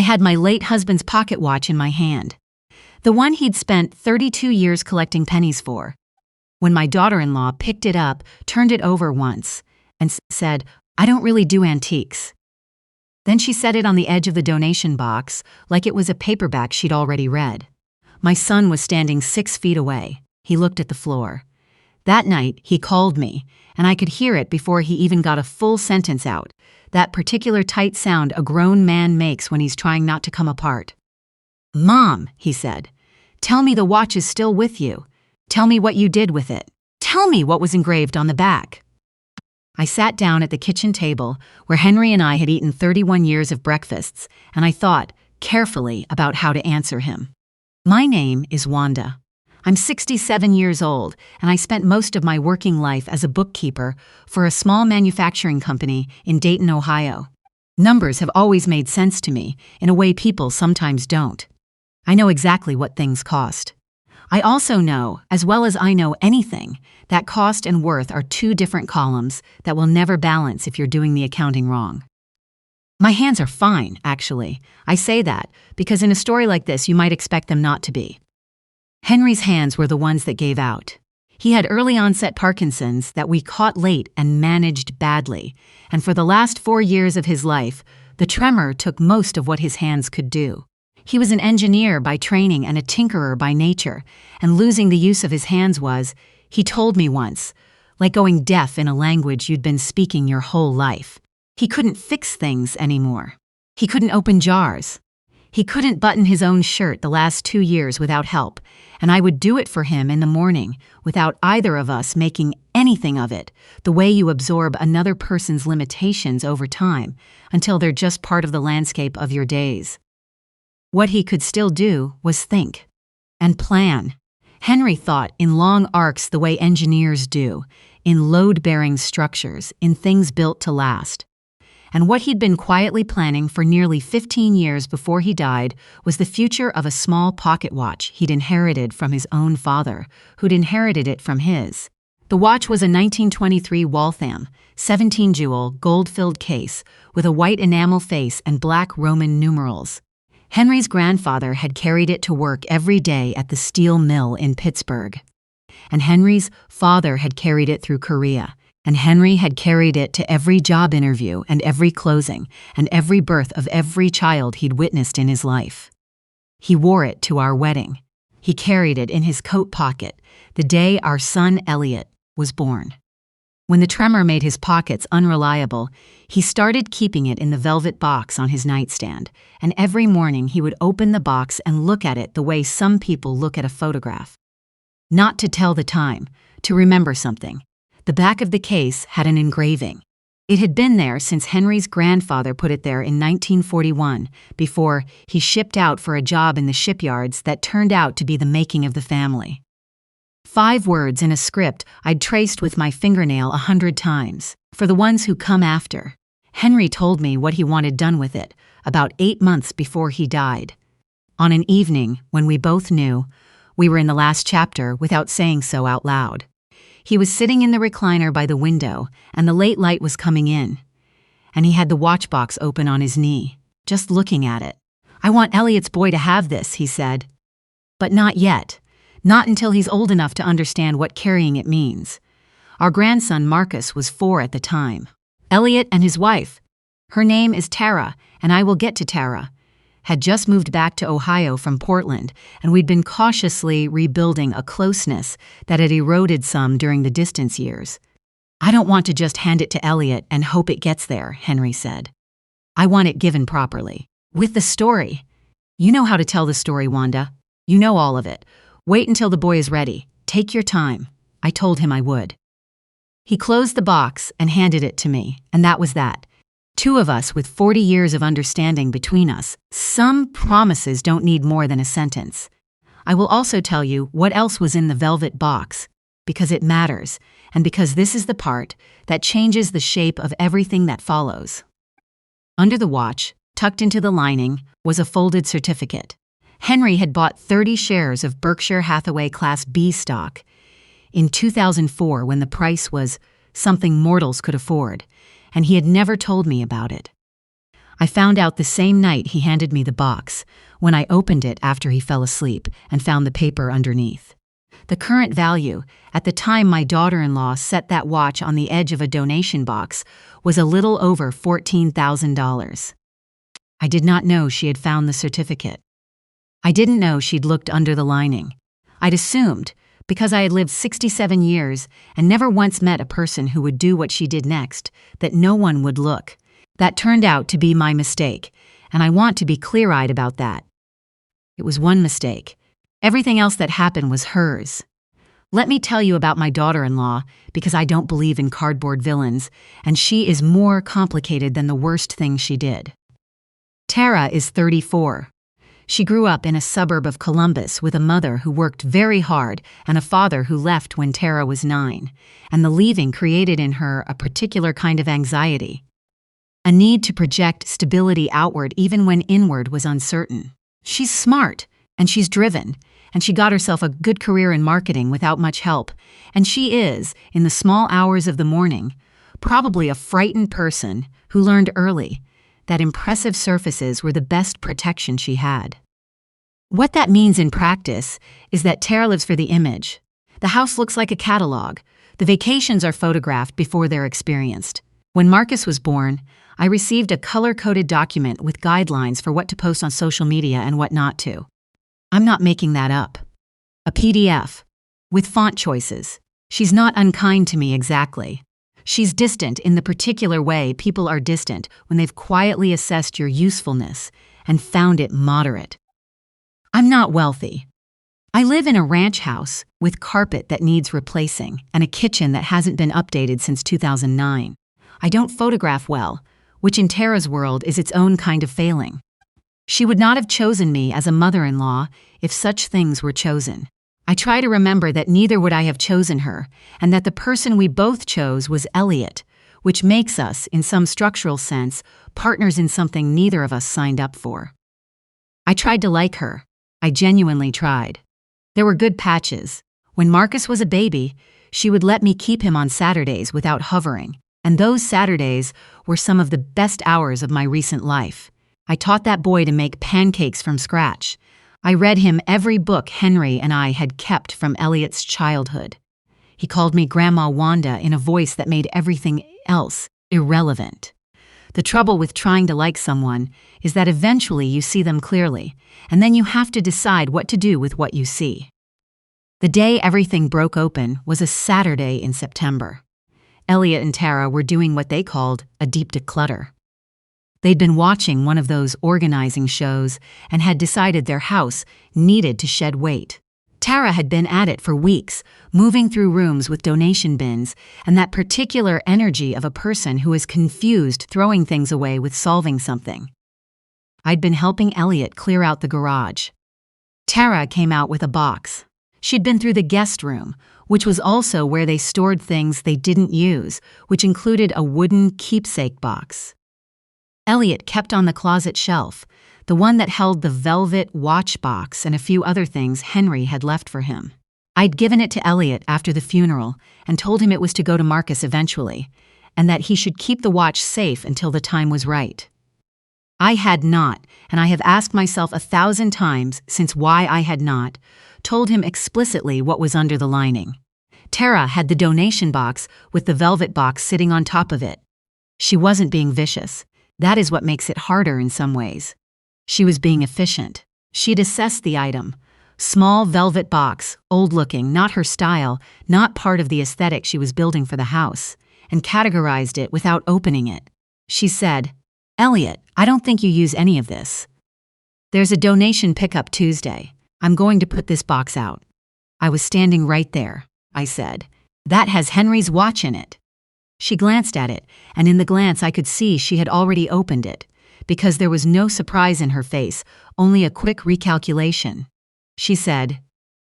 had my late husband's pocket watch in my hand, the one he'd spent 32 years collecting pennies for. When my daughter-in-law picked it up, turned it over once, and said, "I don't really do antiques." Then she set it on the edge of the donation box like it was a paperback she'd already read. My son was standing 6 feet away. He looked at the floor. That night, he called me, and I could hear it before he even got a full sentence out, that particular tight sound a grown man makes when he's trying not to come apart. "Mom," he said, "tell me the watch is still with you. Tell me what you did with it. Tell me what was engraved on the back." I sat down at the kitchen table where Henry and I had eaten 31 years of breakfasts, and I thought carefully about how to answer him. My name is Wanda. I'm 67 years old, and I spent most of my working life as a bookkeeper for a small manufacturing company in Dayton, Ohio. Numbers have always made sense to me in a way people sometimes don't. I know exactly what things cost. I also know, as well as I know anything, that cost and worth are two different columns that will never balance if you're doing the accounting wrong. My hands are fine, actually. I say that because in a story like this, you might expect them not to be. Henry's hands were the ones that gave out. He had early onset Parkinson's that we caught late and managed badly, and for the last 4 years of his life, the tremor took most of what his hands could do. He was an engineer by training and a tinkerer by nature, and losing the use of his hands was, he told me once, like going deaf in a language you'd been speaking your whole life. He couldn't fix things anymore. He couldn't open jars. He couldn't button his own shirt the last 2 years without help, and I would do it for him in the morning without either of us making anything of it, the way you absorb another person's limitations over time until they're just part of the landscape of your days. What he could still do was think and plan. Henry thought in long arcs the way engineers do, in load-bearing structures, in things built to last. And what he'd been quietly planning for nearly 15 years before he died was the future of a small pocket watch he'd inherited from his own father, who'd inherited it from his. The watch was a 1923 Waltham, 17-jewel, gold-filled case with a white enamel face and black Roman numerals. Henry's grandfather had carried it to work every day at the steel mill in Pittsburgh. And Henry's father had carried it through Korea. And Henry had carried it to every job interview and every closing and every birth of every child he'd witnessed in his life. He wore it to our wedding. He carried it in his coat pocket the day our son Elliot was born. When the tremor made his pockets unreliable, he started keeping it in the velvet box on his nightstand, and every morning he would open the box and look at it the way some people look at a photograph. Not to tell the time, to remember something. The back of the case had an engraving. It had been there since Henry's grandfather put it there in 1941, before he shipped out for a job in the shipyards that turned out to be the making of the family. 5 words in a script I'd traced with my fingernail 100 times. For the ones who come after. Henry told me what he wanted done with it about 8 months before he died. On an evening when we both knew we were in the last chapter without saying so out loud. He was sitting in the recliner by the window, and the late light was coming in. And he had the watch box open on his knee, just looking at it. "I want Elliot's boy to have this," he said. "But not yet. Not until he's old enough to understand what carrying it means." Our grandson Marcus was 4 at the time. Elliot and his wife, her name is Tara, and I will get to Tara, had just moved back to Ohio from Portland, and we'd been cautiously rebuilding a closeness that had eroded some during the distance years. "I don't want to just hand it to Elliot and hope it gets there," Henry said. "I want it given properly. With the story. You know how to tell the story, Wanda. You know all of it. Wait until the boy is ready. Take your time." I told him I would. He closed the box and handed it to me, and that was that. 2 of us with 40 years of understanding between us. Some promises don't need more than a sentence. I will also tell you what else was in the velvet box, because it matters, and because this is the part that changes the shape of everything that follows. Under the watch, tucked into the lining, was a folded certificate. Henry had bought 30 shares of Berkshire Hathaway Class B stock in 2004 when the price was something mortals could afford, and he had never told me about it. I found out the same night he handed me the box, when I opened it after he fell asleep and found the paper underneath. The current value, at the time my daughter-in-law set that watch on the edge of a donation box, was a little over $14,000. I did not know she had found the certificate. I didn't know she'd looked under the lining. I'd assumed, because I had lived 67 years and never once met a person who would do what she did next, that no one would look. That turned out to be my mistake, and I want to be clear-eyed about that. It was one mistake. Everything else that happened was hers. Let me tell you about my daughter-in-law, because I don't believe in cardboard villains, and she is more complicated than the worst thing she did. Tara is 34. She grew up in a suburb of Columbus with a mother who worked very hard and a father who left when Tara was 9, and the leaving created in her a particular kind of anxiety. A need to project stability outward even when inward was uncertain. She's smart, and she's driven, and she got herself a good career in marketing without much help, and she is, in the small hours of the morning, probably a frightened person who learned early that impressive surfaces were the best protection she had. What that means in practice is that Tara lives for the image. The house looks like a catalog. The vacations are photographed before they're experienced. When Marcus was born, I received a color-coded document with guidelines for what to post on social media and what not to. I'm not making that up. A PDF, with font choices. She's not unkind to me exactly. She's distant in the particular way people are distant when they've quietly assessed your usefulness and found it moderate. I'm not wealthy. I live in a ranch house with carpet that needs replacing and a kitchen that hasn't been updated since 2009. I don't photograph well, which in Tara's world is its own kind of failing. She would not have chosen me as a mother-in-law if such things were chosen. I try to remember that neither would I have chosen her, and that the person we both chose was Elliot, which makes us, in some structural sense, partners in something neither of us signed up for. I tried to like her. I genuinely tried. There were good patches. When Marcus was a baby, she would let me keep him on Saturdays without hovering, and those Saturdays were some of the best hours of my recent life. I taught that boy to make pancakes from scratch. I read him every book Henry and I had kept from Elliot's childhood. He called me Grandma Wanda in a voice that made everything else irrelevant. The trouble with trying to like someone is that eventually you see them clearly, and then you have to decide what to do with what you see. The day everything broke open was a Saturday in September. Elliot and Tara were doing what they called a deep declutter. They'd been watching one of those organizing shows and had decided their house needed to shed weight. Tara had been at it for weeks, moving through rooms with donation bins and that particular energy of a person who is confused throwing things away with solving something. I'd been helping Elliot clear out the garage. Tara came out with a box. She'd been through the guest room, which was also where they stored things they didn't use, which included a wooden keepsake box. Elliot kept on the closet shelf, the one that held the velvet watch box and a few other things Henry had left for him. I'd given it to Elliot after the funeral and told him it was to go to Marcus eventually, and that he should keep the watch safe until the time was right. I had not, and I have asked myself 1,000 times since why I had not, told him explicitly what was under the lining. Tara had the donation box with the velvet box sitting on top of it. She wasn't being vicious. That is what makes it harder in some ways. She was being efficient. She'd assessed the item. Small velvet box, old-looking, not her style, not part of the aesthetic she was building for the house, and categorized it without opening it. She said, "Elliot, I don't think you use any of this. There's a donation pickup Tuesday. I'm going to put this box out." I was standing right there. I said, "That has Henry's watch in it." She glanced at it, and in the glance I could see she had already opened it, because there was no surprise in her face, only a quick recalculation. She said,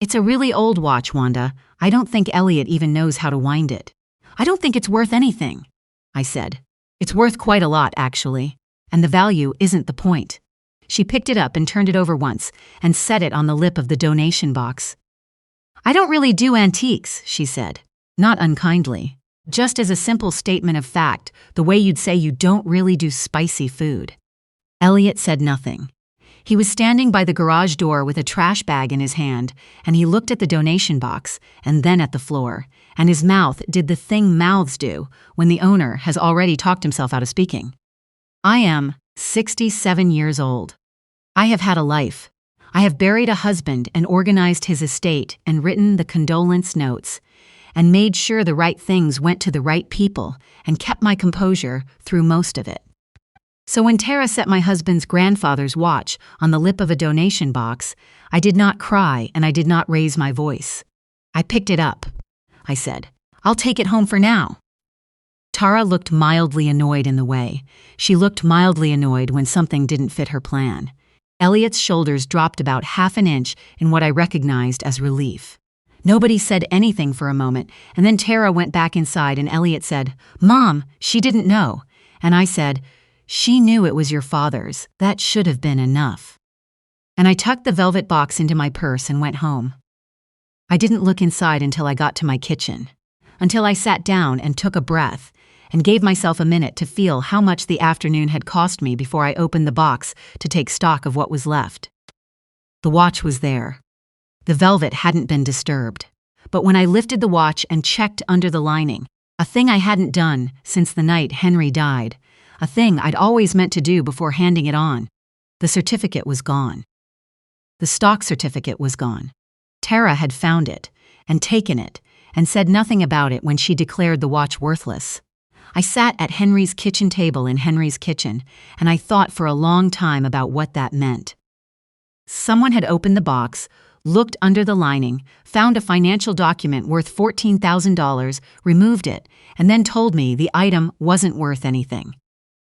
"It's a really old watch, Wanda. I don't think Elliot even knows how to wind it." "I don't think it's worth anything," I said. "It's worth quite a lot, actually, and the value isn't the point." She picked it up and turned it over once and set it on the lip of the donation box. "I don't really do antiques," she said, not unkindly. Just as a simple statement of fact, the way you'd say you don't really do spicy food. Elliot said nothing. He was standing by the garage door with a trash bag in his hand, and he looked at the donation box and then at the floor, and his mouth did the thing mouths do when the owner has already talked himself out of speaking. I am 67 years old. I have had a life. I have buried a husband and organized his estate and written the condolence notes and made sure the right things went to the right people and kept my composure through most of it. So when Tara set my husband's grandfather's watch on the lip of a donation box, I did not cry and I did not raise my voice. I picked it up. I said, "I'll take it home for now." Tara looked mildly annoyed in the way. She looked mildly annoyed when something didn't fit her plan. Elliot's shoulders dropped about half an inch in what I recognized as relief. Nobody said anything for a moment, and then Tara went back inside and Elliot said, "Mom, she didn't know." And I said, "She knew it was your father's. That should have been enough." And I tucked the velvet box into my purse and went home. I didn't look inside until I got to my kitchen, until I sat down and took a breath and gave myself a minute to feel how much the afternoon had cost me before I opened the box to take stock of what was left. The watch was there. The velvet hadn't been disturbed. But when I lifted the watch and checked under the lining, a thing I hadn't done since the night Henry died, a thing I'd always meant to do before handing it on, the certificate was gone. The stock certificate was gone. Tara had found it and taken it and said nothing about it when she declared the watch worthless. I sat at Henry's kitchen table in Henry's kitchen, and I thought for a long time about what that meant. Someone had opened the box, looked under the lining, found a financial document worth $14,000, removed it, and then told me the item wasn't worth anything.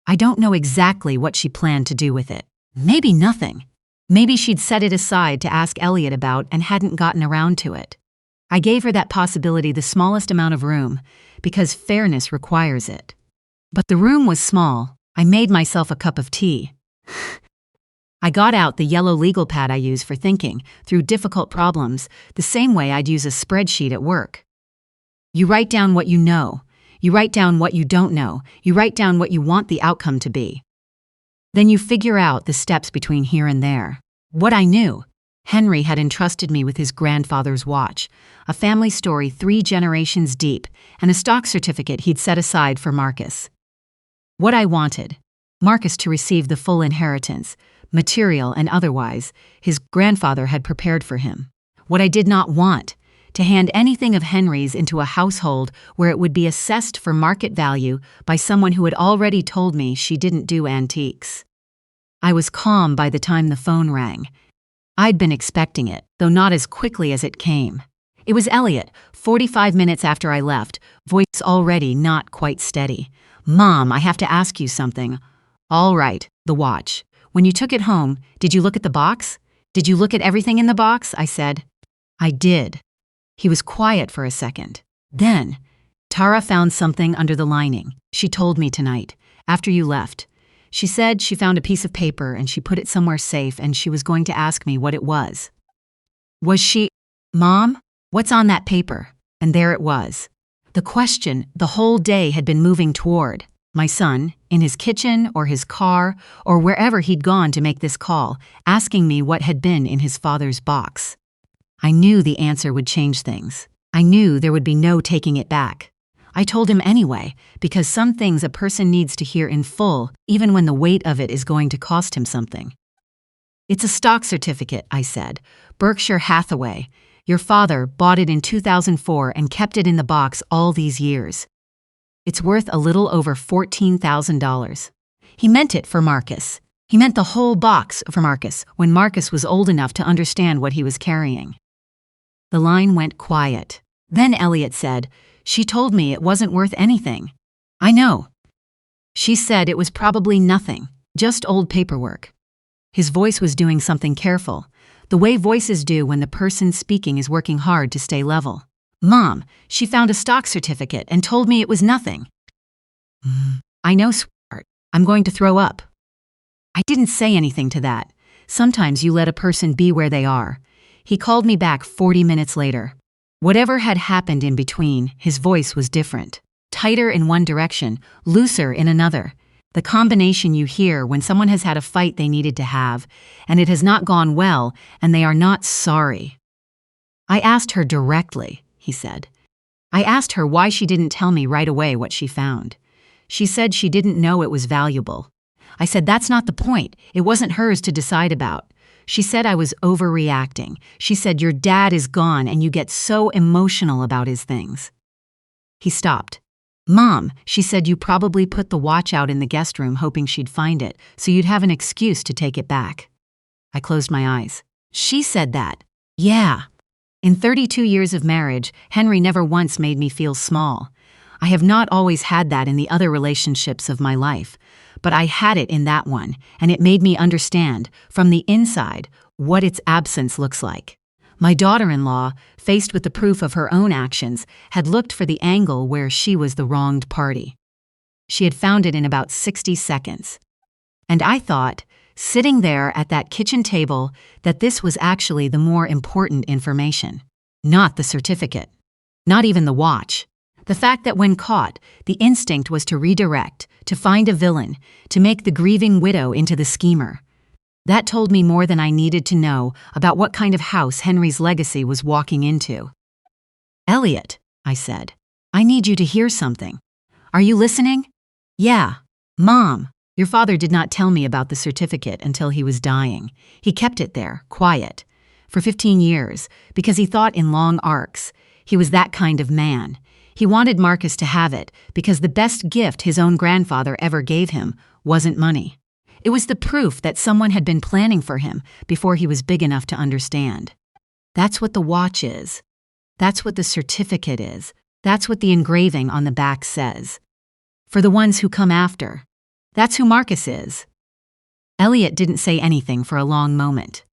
I don't know exactly what she planned to do with it. Maybe nothing. Maybe she'd set it aside to ask Elliot about and hadn't gotten around to it. I gave her that possibility the smallest amount of room, because fairness requires it. But the room was small. I made myself a cup of tea. I got out the yellow legal pad I use for thinking through difficult problems, the same way I'd use a spreadsheet at work. You write down what you know. You write down what you don't know. You write down what you want the outcome to be. Then you figure out the steps between here and there. What I knew. Henry had entrusted me with his grandfather's watch, a family story 3 generations deep, and a stock certificate he'd set aside for Marcus. What I wanted. Marcus to receive the full inheritance, material and otherwise, his grandfather had prepared for him. What I did not want. To hand anything of Henry's into a household where it would be assessed for market value by someone who had already told me she didn't do antiques. I was calm by the time the phone rang. I'd been expecting it, though not as quickly as it came. It was Elliot, 45 minutes after I left, voice already not quite steady. "Mom, I have to ask you something." "All right, the watch. When you took it home, did you look at the box? Did you look at everything in the box?" I said. "I did." He was quiet for a second. Then, "Tara found something under the lining. She told me tonight, after you left. She said she found a piece of paper and she put it somewhere safe and she was going to ask me what it was." "Was she—" "Mom, what's on that paper?" And there it was. The question the whole day had been moving toward. My son, in his kitchen or his car or wherever he'd gone to make this call, asking me what had been in his father's box. I knew the answer would change things. I knew there would be no taking it back. I told him anyway, because some things a person needs to hear in full, even when the weight of it is going to cost him something. "It's a stock certificate," I said. "Berkshire Hathaway. Your father bought it in 2004 and kept it in the box all these years. It's worth a little over $14,000. He meant it for Marcus. He meant the whole box for Marcus when Marcus was old enough to understand what he was carrying." The line went quiet. Then Elliot said, "She told me it wasn't worth anything." "I know. She said it was probably nothing, just old paperwork." His voice was doing something careful, the way voices do when the person speaking is working hard to stay level. "Mom, she found a stock certificate and told me it was nothing." "I know, sweetheart. I'm going to throw up." I didn't say anything to that. Sometimes you let a person be where they are. He called me back 40 minutes later. Whatever had happened in between, his voice was different. Tighter in one direction, looser in another. The combination you hear when someone has had a fight they needed to have, and it has not gone well, and they are not sorry. I asked her directly, he said. I asked her why she didn't tell me right away what she found. She said she didn't know it was valuable. I said that's not the point. It wasn't hers to decide about. She said I was overreacting. She said your dad is gone and you get so emotional about his things. He stopped. Mom, she said you probably put the watch out in the guest room hoping she'd find it, so you'd have an excuse to take it back. I closed my eyes. She said that. Yeah. In 32 years of marriage, Henry never once made me feel small. I have not always had that in the other relationships of my life, but I had it in that one, and it made me understand, from the inside, what its absence looks like. My daughter-in-law, faced with the proof of her own actions, had looked for the angle where she was the wronged party. She had found it in about 60 seconds. And I thought, sitting there at that kitchen table, that this was actually the more important information. Not the certificate. Not even the watch. The fact that when caught, the instinct was to redirect, to find a villain, to make the grieving widow into the schemer. That told me more than I needed to know about what kind of house Henry's legacy was walking into. Elliot, I said, I need you to hear something. Are you listening? Yeah. Mom, your father did not tell me about the certificate until he was dying. He kept it there, quiet, for 15 years, because he thought in long arcs. He was that kind of man. He wanted Marcus to have it because the best gift his own grandfather ever gave him wasn't money. It was the proof that someone had been planning for him before he was big enough to understand. That's what the watch is. That's what the certificate is. That's what the engraving on the back says. For the ones who come after, that's who Marcus is. Elliot didn't say anything for a long moment.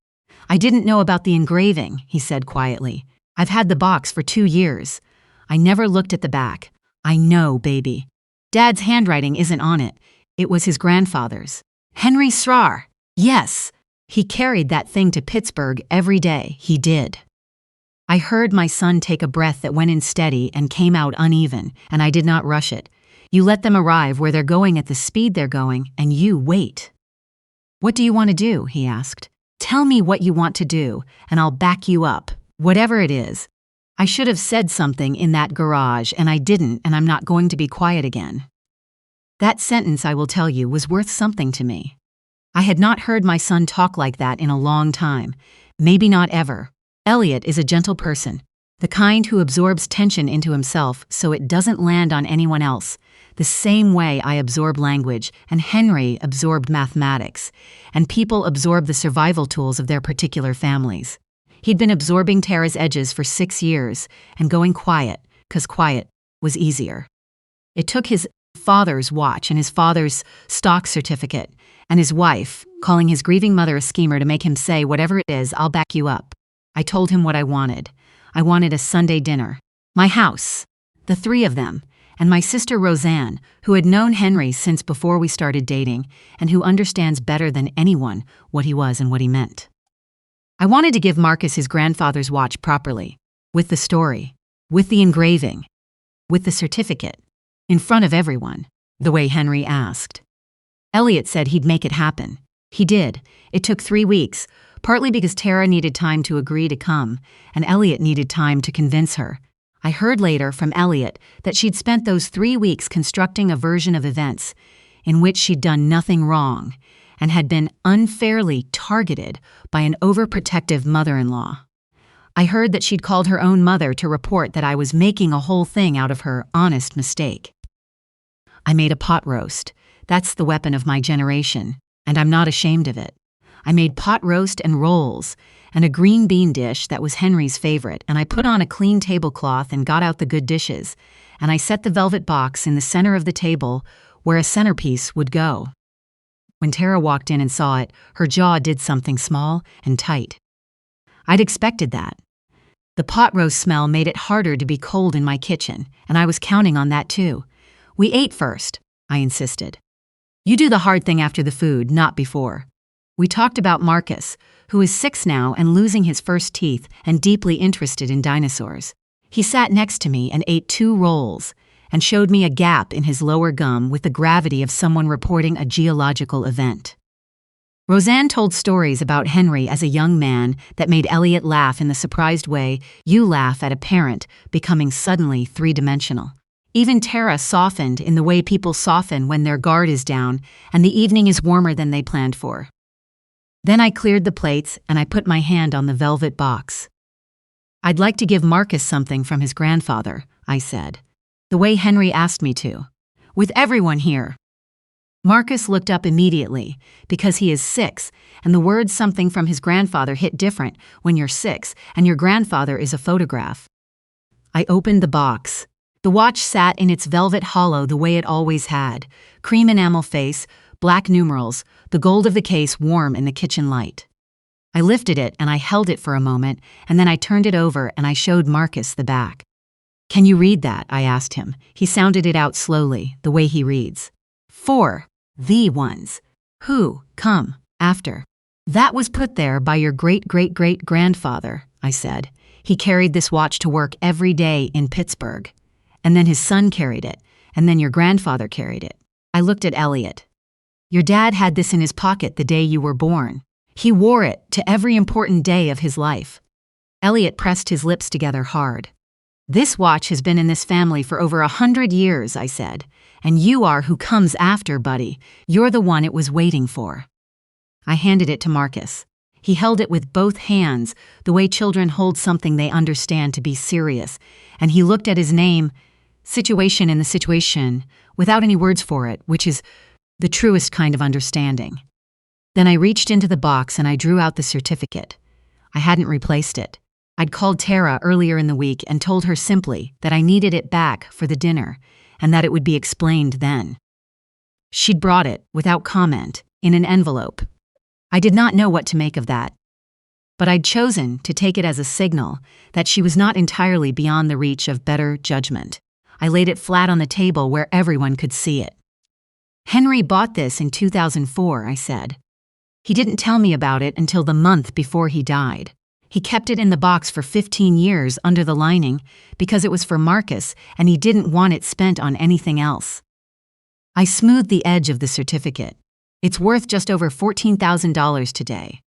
I didn't know about the engraving, he said quietly. I've had the box for 2 years. I never looked at the back. I know, baby. Dad's handwriting isn't on it. It was his grandfather's. Henry Srar. Yes, he carried that thing to Pittsburgh every day. He did. I heard my son take a breath that went in steady and came out uneven, and I did not rush it. You let them arrive where they're going at the speed they're going, and you wait. What do you want to do? He asked. Tell me what you want to do, and I'll back you up, whatever it is. I should have said something in that garage, and I didn't, and I'm not going to be quiet again. That sentence, I will tell you, was worth something to me. I had not heard my son talk like that in a long time, maybe not ever. Elliot is a gentle person, the kind who absorbs tension into himself so it doesn't land on anyone else, the same way I absorb language and Henry absorbed mathematics, and people absorb the survival tools of their particular families. He'd been absorbing Tara's edges for 6 years and going quiet, 'cause quiet was easier. It took his father's watch and his father's stock certificate and his wife, calling his grieving mother a schemer to make him say, whatever it is, I'll back you up. I told him what I wanted. I wanted a Sunday dinner. My house. The 3 of them. And my sister Roseanne, who had known Henry since before we started dating and who understands better than anyone what he was and what he meant. I wanted to give Marcus his grandfather's watch properly, with the story, with the engraving, with the certificate, in front of everyone, the way Henry asked. Elliot said he'd make it happen. He did. It took 3 weeks, partly because Tara needed time to agree to come, and Elliot needed time to convince her. I heard later from Elliot that she'd spent those 3 weeks constructing a version of events in which she'd done nothing wrong and had been unfairly targeted by an overprotective mother-in-law. I heard that she'd called her own mother to report that I was making a whole thing out of her honest mistake. I made a pot roast. That's the weapon of my generation, and I'm not ashamed of it. I made pot roast and rolls, and a green bean dish that was Henry's favorite, and I put on a clean tablecloth and got out the good dishes, and I set the velvet box in the center of the table where a centerpiece would go. When Tara walked in and saw it, her jaw did something small and tight. I'd expected that. The pot roast smell made it harder to be cold in my kitchen, and I was counting on that too. We ate first, I insisted. You do the hard thing after the food, not before. We talked about Marcus, who is 6 now and losing his first teeth and deeply interested in dinosaurs. He sat next to me and ate 2 rolls, and showed me a gap in his lower gum with the gravity of someone reporting a geological event. Roseanne told stories about Henry as a young man that made Elliot laugh in the surprised way you laugh at a parent becoming suddenly three-dimensional. Even Tara softened in the way people soften when their guard is down and the evening is warmer than they planned for. Then I cleared the plates and I put my hand on the velvet box. "I'd like to give Marcus something from his grandfather," I said, the way Henry asked me to. "With everyone here." Marcus looked up immediately, because he is 6, and the word something from his grandfather hit different when you're 6 and your grandfather is a photograph. I opened the box. The watch sat in its velvet hollow the way it always had, cream enamel face, black numerals, the gold of the case warm in the kitchen light. I lifted it and I held it for a moment, and then I turned it over and I showed Marcus the back. "Can you read that?" I asked him. He sounded it out slowly, the way he reads. 4. The ones. Who come after. "That was put there by your great-great-great-grandfather," I said. "He carried this watch to work every day in Pittsburgh. And then his son carried it, and then your grandfather carried it." I looked at Elliot. "Your dad had this in his pocket the day you were born. He wore it to every important day of his life." Elliot pressed his lips together hard. "This watch has been in this family for over 100 years, I said. "And you are who comes after, buddy. You're the one it was waiting for." I handed it to Marcus. He held it with both hands, the way children hold something they understand to be serious, and he looked at his name, situation in the situation, without any words for it, which is the truest kind of understanding. Then I reached into the box and I drew out the certificate. I hadn't replaced it. I'd called Tara earlier in the week and told her simply that I needed it back for the dinner, and that it would be explained then. She'd brought it, without comment, in an envelope. I did not know what to make of that, but I'd chosen to take it as a signal that she was not entirely beyond the reach of better judgment. I laid it flat on the table where everyone could see it. "Henry bought this in 2004, I said. "He didn't tell me about it until the month before he died. He kept it in the box for 15 years under the lining because it was for Marcus and he didn't want it spent on anything else." I smoothed the edge of the certificate. "It's worth just over $14,000 today."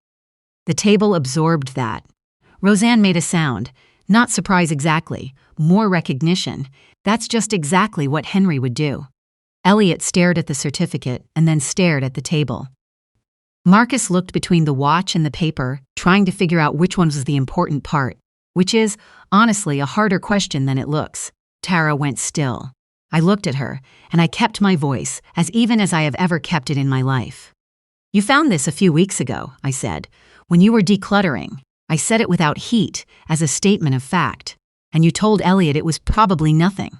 The table absorbed that. Roseanne made a sound. Not surprise exactly, more recognition. That's just exactly what Henry would do. Elliot stared at the certificate and then stared at the table. Marcus looked between the watch and the paper, trying to figure out which one was the important part, which is, honestly, a harder question than it looks. Tara went still. I looked at her, and I kept my voice, as even as I have ever kept it in my life. "You found this a few weeks ago," I said, "when you were decluttering." I said it without heat, as a statement of fact. "And you told Elliot it was probably nothing."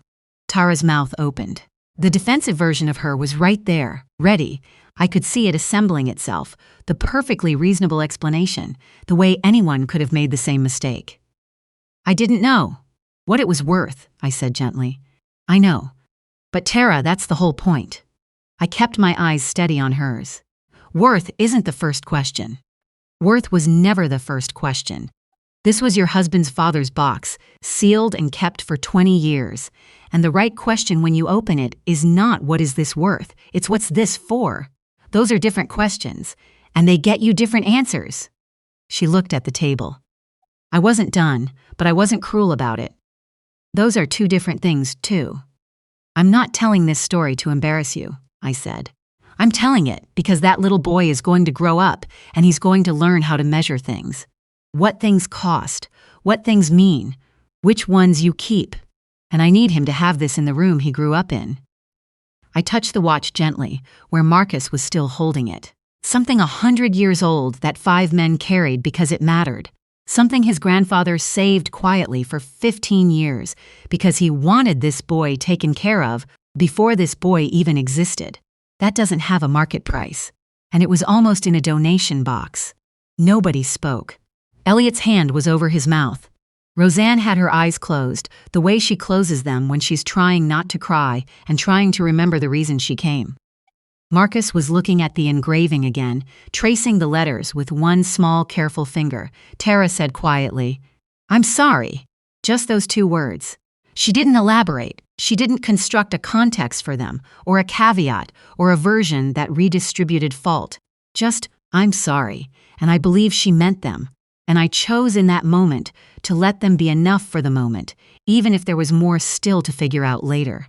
Tara's mouth opened. The defensive version of her was right there, ready. I could see it assembling itself, the perfectly reasonable explanation, the way anyone could have made the same mistake. "I didn't know what it was worth," I said gently. "I know. But Tara, that's the whole point." I kept my eyes steady on hers. "Worth isn't the first question. Worth was never the first question. This was your husband's father's box, sealed and kept for 20 years. And the right question when you open it is not what is this worth, it's what's this for. Those are different questions, and they get you different answers." She looked at the table. I wasn't done, but I wasn't cruel about it. "Those are two different things, too. I'm not telling this story to embarrass you," I said. "I'm telling it because that little boy is going to grow up, and he's going to learn how to measure things. What things cost, what things mean, which ones you keep. And I need him to have this in the room he grew up in." I touched the watch gently, where Marcus was still holding it. Something 100 years old that 5 men carried because it mattered. Something his grandfather saved quietly for 15 years because he wanted this boy taken care of before this boy even existed. That doesn't have a market price. And it was almost in a donation box. Nobody spoke. Elliot's hand was over his mouth. Roseanne had her eyes closed, the way she closes them when she's trying not to cry and trying to remember the reason she came. Marcus was looking at the engraving again, tracing the letters with one small, careful finger. Tara said quietly, "I'm sorry." Just those 2 words. She didn't elaborate, She didn't construct a context for them, or a caveat, or a version that redistributed fault. Just, I'm sorry, and I believe she meant them. And I chose in that moment to let them be enough for the moment, even if there was more still to figure out later.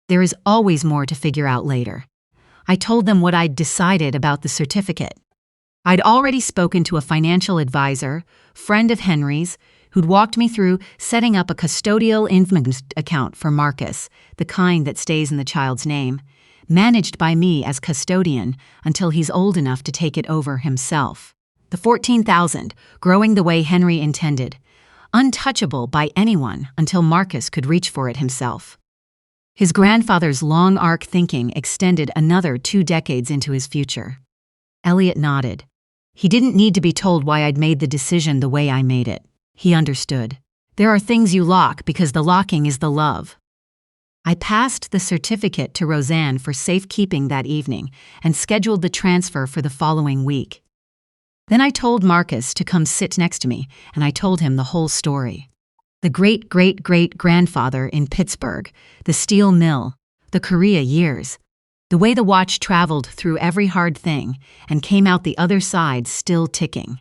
There is always more to figure out later. I told them what I'd decided about the certificate. I'd already spoken to a financial advisor, friend of Henry's, who'd walked me through setting up a custodial investment account for Marcus, the kind that stays in the child's name, managed by me as custodian until he's old enough to take it over himself. The $14,000, growing the way Henry intended, untouchable by anyone until Marcus could reach for it himself. His grandfather's long arc thinking extended another 2 decades into his future. Elliot nodded. He didn't need to be told why I'd made the decision the way I made it. He understood. There are things you lock because the locking is the love. I passed the certificate to Roseanne for safekeeping that evening and scheduled the transfer for the following week. Then I told Marcus to come sit next to me, and I told him the whole story. The great-great-great-grandfather in Pittsburgh, the steel mill, the Korea years, the way the watch traveled through every hard thing and came out the other side still ticking.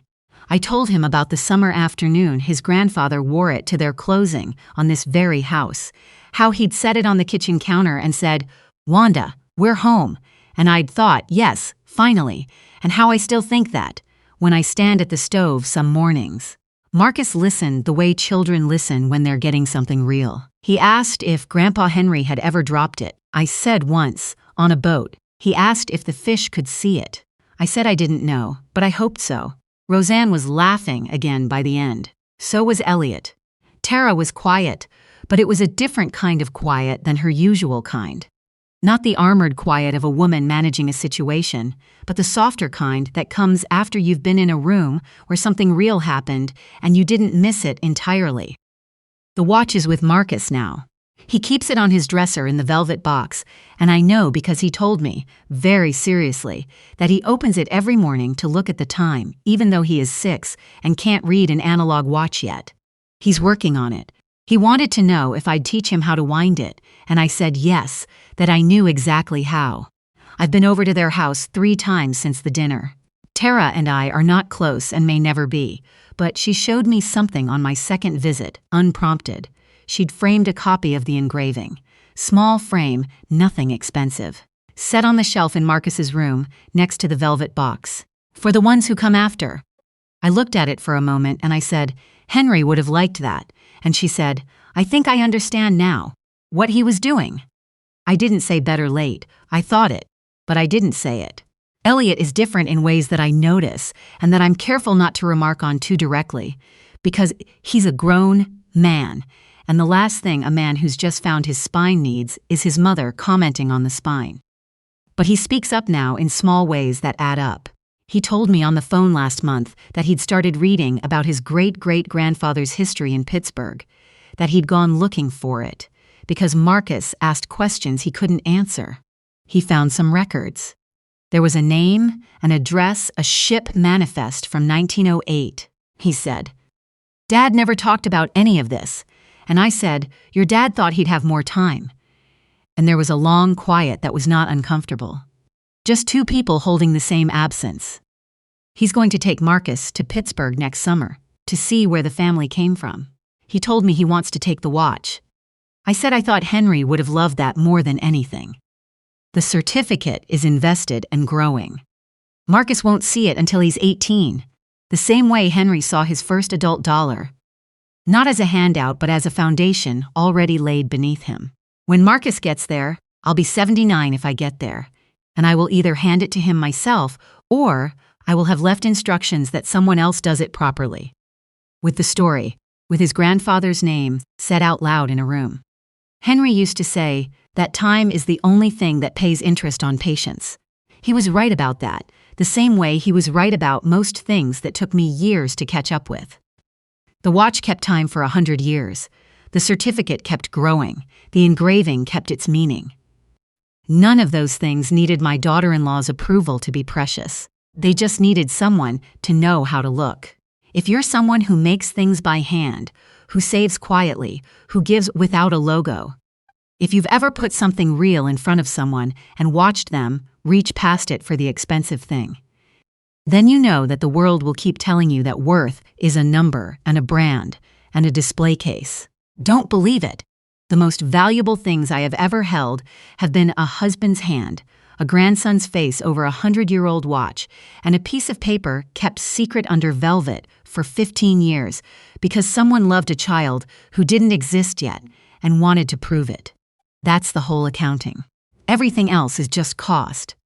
I told him about the summer afternoon his grandfather wore it to their closing on this very house, how he'd set it on the kitchen counter and said, "Wanda, we're home," and I'd thought, yes, finally, and how I still think that, when I stand at the stove some mornings. Marcus listened the way children listen when they're getting something real. He asked if Grandpa Henry had ever dropped it. I said once, on a boat. He asked if the fish could see it. I said I didn't know, but I hoped so. Roseanne was laughing again by the end. So was Elliot. Tara was quiet, but it was a different kind of quiet than her usual kind. Not the armored quiet of a woman managing a situation, but the softer kind that comes after you've been in a room where something real happened and you didn't miss it entirely. The watch is with Marcus now. He keeps it on his dresser in the velvet box, and I know because he told me, very seriously, that he opens it every morning to look at the time, even though he is 6 and can't read an analog watch yet. He's working on it. He wanted to know if I'd teach him how to wind it, and I said yes, that I knew exactly how. I've been over to their house 3 times since the dinner. Tara and I are not close and may never be, but she showed me something on my second visit, unprompted. She'd framed a copy of the engraving. Small frame, nothing expensive. Set on the shelf in Marcus's room, next to the velvet box. For the ones who come after. I looked at it for a moment and I said, Henry would have liked that. And she said, I think I understand now. What he was doing. I didn't say better late. I thought it. But I didn't say it. Elliot is different in ways that I notice and that I'm careful not to remark on too directly. Because he's a grown man. And the last thing a man who's just found his spine needs is his mother commenting on the spine. But he speaks up now in small ways that add up. He told me on the phone last month that he'd started reading about his great-great-grandfather's history in Pittsburgh, that he'd gone looking for it, because Marcus asked questions he couldn't answer. He found some records. There was a name, an address, a ship manifest from 1908, he said. Dad never talked about any of this. And I said, your dad thought he'd have more time. And there was a long quiet that was not uncomfortable. Just 2 people holding the same absence. He's going to take Marcus to Pittsburgh next summer to see where the family came from. He told me he wants to take the watch. I said I thought Henry would have loved that more than anything. The certificate is invested and growing. Marcus won't see it until he's 18, the same way Henry saw his first adult dollar. Not as a handout, but as a foundation already laid beneath him. When Marcus gets there, I'll be 79 if I get there, and I will either hand it to him myself or I will have left instructions that someone else does it properly. With the story, with his grandfather's name said out loud in a room. Henry used to say that time is the only thing that pays interest on patience. He was right about that, the same way he was right about most things that took me years to catch up with. The watch kept time for 100 years. The certificate kept growing. The engraving kept its meaning. None of those things needed my daughter-in-law's approval to be precious. They just needed someone to know how to look. If you're someone who makes things by hand, who saves quietly, who gives without a logo, If you've ever put something real in front of someone and watched them reach past it for the expensive thing, then you know that the world will keep telling you that worth is a number and a brand and a display case. Don't believe it. The most valuable things I have ever held have been a husband's hand, a grandson's face over a 100-year-old watch, and a piece of paper kept secret under velvet for 15 years because someone loved a child who didn't exist yet and wanted to prove it. That's the whole accounting. Everything else is just cost.